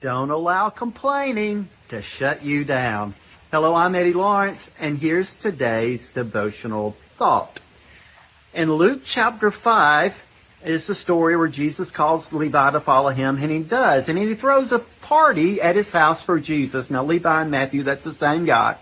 Don't allow complaining to shut you down. Hello, I'm Eddie Lawrence, and here's today's devotional thought. In Luke chapter 5 is the story where Jesus calls Levi to follow him, and he does. And he throws a party at his house for Jesus. Now, Levi and Matthew, that's the same guy.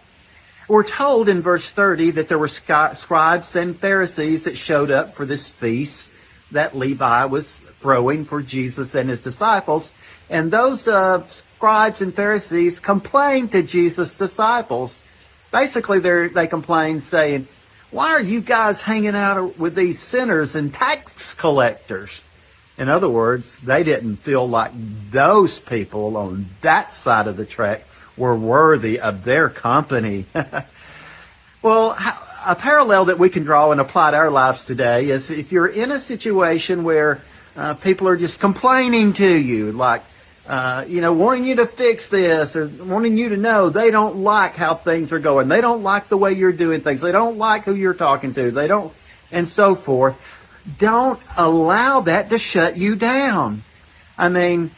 We're told in verse 30 that there were scribes and Pharisees that showed up for this feast that Levi was throwing for Jesus and his disciples. And those scribes and Pharisees complained to Jesus' disciples. Basically, they complained saying, "Why are you guys hanging out with these sinners and tax collectors?" In other words, they didn't feel like those people on that side of the track were worthy of their company. Well, a parallel that we can draw and apply to our lives today is if you're in a situation where people are just complaining to you, like, wanting you to fix this or wanting you to know they don't like how things are going. They don't like the way you're doing things. They don't like who you're talking to. They don't, and so forth. Don't allow that to shut you down. I mean,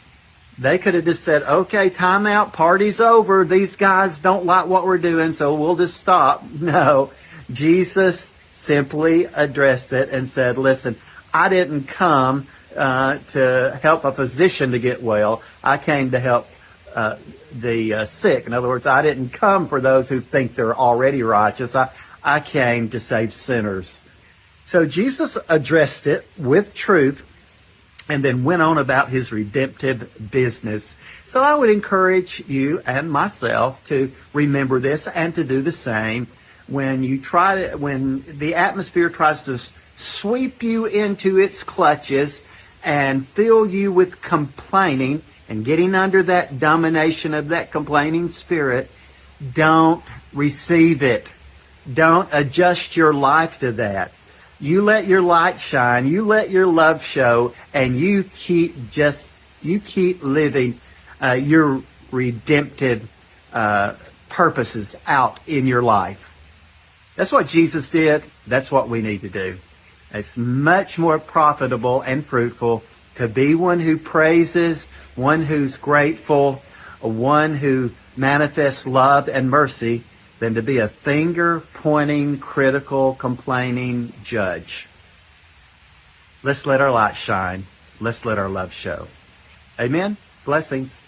they could have just said, okay, time out, party's over. These guys don't like what we're doing, so we'll just stop. No, Jesus simply addressed it and said, listen, I didn't come to help a physician to get well. I came to help the sick. In other words, I didn't come for those who think they're already righteous. I came to save sinners. So Jesus addressed it with truth and then went on about his redemptive business. So I would encourage you and myself to remember this and to do the same when the atmosphere tries to sweep you into its clutches and fill you with complaining and getting under that domination of that complaining spirit. Don't receive it. Don't adjust your life to that. You let your light shine. You let your love show, and you keep living your redemptive purposes out in your life. That's what Jesus did. That's what we need to do. It's much more profitable and fruitful to be one who praises, one who's grateful, one who manifests love and mercy, than to be a finger-pointing, critical, complaining judge. Let's let our light shine. Let's let our love show. Amen? Blessings.